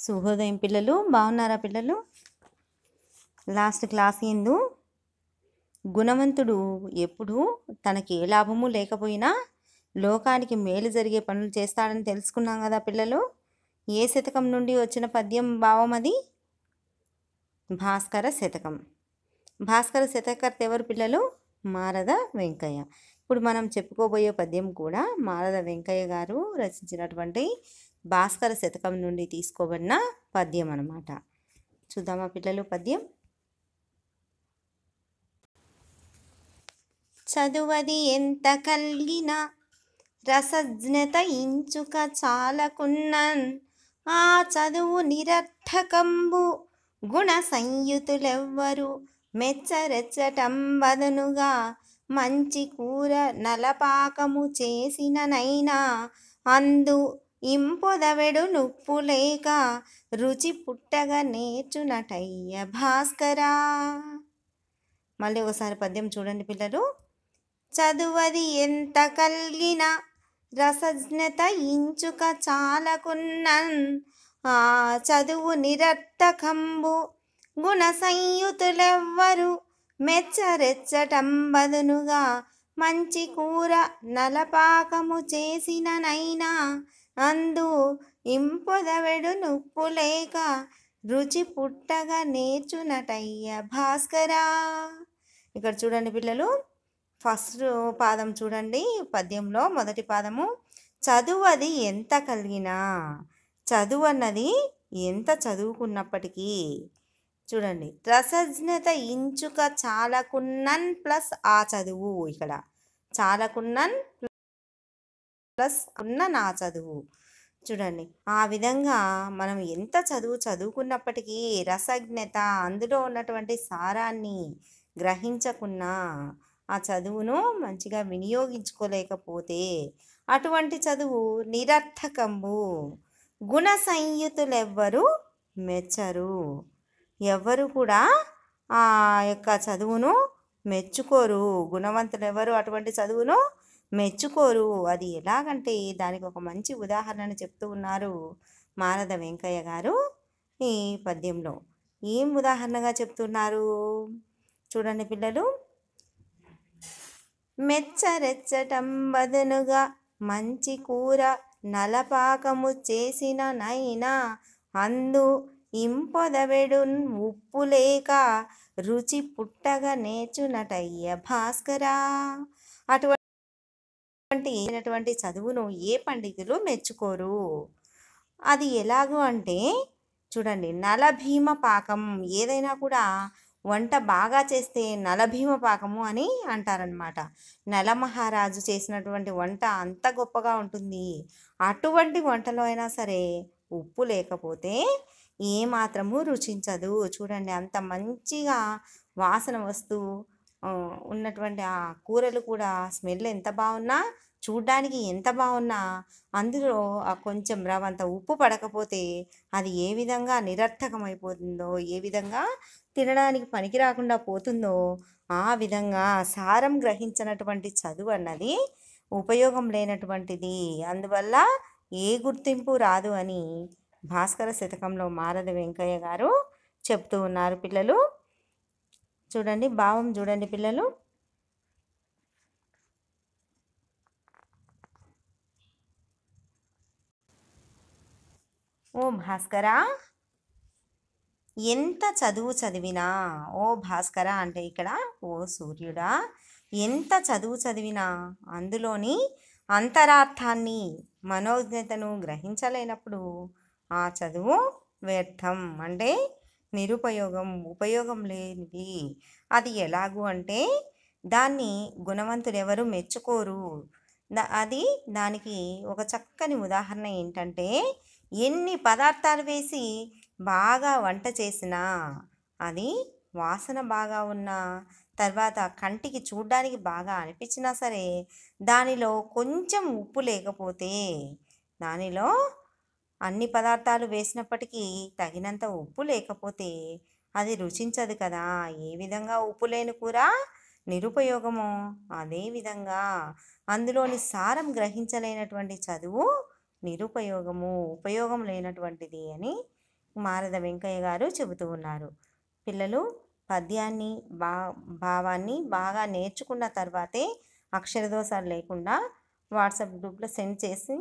శుభోదయం పిల్లలు, బాగున్నారా పిల్లలు? లాస్ట్ క్లాస్ ఎందు గుణవంతుడు ఎప్పుడు తనకి ఏ లాభము లేకపోయినా లోకానికి మేలు జరిగే పనులు చేస్తాడని తెలుసుకున్నాం కదా పిల్లలు. ఏ శతకం నుండి వచ్చిన పద్యం భావం అది? భాస్కర శతకం. భాస్కర శతకర్త ఎవరు పిల్లలు? మారద వెంకయ్య. ఇప్పుడు మనం చెప్పుకోబోయే పద్యం కూడా మారద వెంకయ్య గారు రచించినటువంటి భాస్కర శతకం నుండి తీసుకోబడిన పద్యం అన్నమాట. చూద్దామా పిల్లలు పద్యం? చదువది ఎంత కలిగిన రసజ్ఞత ఇంచుక చాలకున్నన్, ఆ చదువు నిరర్థకంబు గుణ సంయుతులెవ్వరు మెచ్చరెచ్చటంబదనుగా, మంచి కూర నలపాకము చేసిననైనా అందు ఇంపొదవెడు నుప్పు లేక రుచి పుట్టగా నేర్చునటయ్య భాస్కరా. మళ్ళీ ఒకసారి పద్యం చూడండి పిల్లలు. చదువది ఎంత కలిగిన రసజ్ఞత ఇంచుక చాలకున్నన్, ఆ చదువు నిరర్థకంబు గుణ సంయుతులెవ్వరు మెచ్చరెచ్చటంబదునుగా, మంచి కూర నలపాకము చేసిననైనా అందు ఇంపొదవెడు నుప్పు లేక రుచి పుట్టగా నేర్చునటయ్య భాస్కరా. ఇక్కడ చూడండి పిల్లలు, ఫస్ట్ పాదం చూడండి పద్యంలో. మొదటి పాదము చదువు అది ఎంత కలిగినా, చదువు అన్నది ఎంత చదువుకున్నప్పటికీ చూడండి, రసజ్ఞత ఇంచుక చాలకున్నన్ ప్లస్ ఆ చదువు, ఇక్కడ చాలకున్నన్ ప్లస్ ఉన్నన్ ఆ చదువు. చూడండి, ఆ విధంగా మనం ఎంత చదువుకున్నప్పటికీ రసజ్ఞత, అందులో ఉన్నటువంటి సారాన్ని గ్రహించకున్నా, ఆ చదువును మంచిగా వినియోగించుకోలేకపోతే అటువంటి చదువు నిరర్థకంబు, గుణ సంయుతులెవ్వరు మెచ్చరు, ఎవ్వరు కూడా ఆ యొక్క చదువును మెచ్చుకోరు. గుణవంతులు ఎవరు అటువంటి చదువును మెచ్చుకోరు. అది ఎలాగంటే దానికి ఒక మంచి ఉదాహరణను చెప్తూ ఉన్నారు మారద వెంకయ్య గారు ఈ పద్యంలో. ఏం ఉదాహరణగా చెప్తున్నారు చూడండి పిల్లలు. మెచ్చరెచ్చటంబదనుగా మంచి కూర నలపాకము చేసిన నైనా అందు ఇంపొదవెడు ఉప్పు లేక రుచి పుట్టగా నేర్చునటయ్య భాస్కరా. అటువంటి చదువును ఏ పండితులు మెచ్చుకోరు. అది ఎలాగూ అంటే చూడండి, నలభీమ పాకం, ఏదైనా కూడా వంట బాగా చేస్తే నలభీమ పాకము అని అంటారనమాట. నలమహారాజు చేసినటువంటి వంట అంత గొప్పగా ఉంటుంది. అటువంటి వంటలో అయినా సరే ఉప్పు లేకపోతే ఏమాత్రము రుచించదు. చూడండి, అంత మంచిగా వాసన వస్తూ ఉన్నటువంటి ఆ కూరలు కూడా స్మెల్ ఎంత బాగున్నా, చూడ్డానికి ఎంత బాగున్నా, అందులో ఆ కొంచెం రవంత ఉప్పు పడకపోతే అది ఏ విధంగా నిరర్థకమైపోతుందో, ఏ విధంగా తినడానికి పనికి రాకుండా పోతుందో, ఆ విధంగా సారం గ్రహించినటువంటి చదువు అన్నది ఉపయోగం లేనటువంటిది. అందువల్ల ఏ గుర్తింపు రాదు అని భాస్కర శతకంలో మారద వెంకయ్య గారు చెప్తూ ఉన్నారు పిల్లలు. చూడండి భావం చూడండి పిల్లలు. ఓ భాస్కరా, ఎంత చదువు చదివినా, ఓ భాస్కర అంటే ఇక్కడ ఓ సూర్యుడా, ఎంత చదువు చదివినా అందులోని అంతరార్థాన్ని, మనోజ్ఞతను గ్రహించలేనప్పుడు ఆ చదువు వ్యర్థం, అంటే నిరుపయోగం, ఉపయోగం లేనిది. అది ఎలాగూ అంటే దాన్ని గుణవంతులు ఎవరు మెచ్చుకోరు. దానికి ఒక చక్కని ఉదాహరణ ఏంటంటే, ఎన్ని పదార్థాలు వేసి బాగా వంట చేసినా, అది వాసన బాగా ఉన్నా, తర్వాత కంటికి చూడ్డానికి బాగా అనిపించినా సరే, దానిలో కొంచెం ఉప్పు లేకపోతే, దానిలో అన్ని పదార్థాలు వేసినప్పటికీ తగినంత ఉప్పు లేకపోతే అది రుచించదు కదా. ఏ విధంగా ఉప్పు లేని కూర నిరుపయోగమో అదేవిధంగా అందులోని సారం గ్రహించలేనటువంటి చదువు నిరుపయోగము, ఉపయోగం లేనటువంటిది అని మారద వెంకయ్య గారు చెబుతూ ఉన్నారు. పిల్లలు పద్యాన్ని భావాన్ని బాగా నేర్చుకున్న తర్వాతే అక్షర దోషాలు లేకుండా వాట్సాప్ గ్రూప్లో సెండ్ చేసి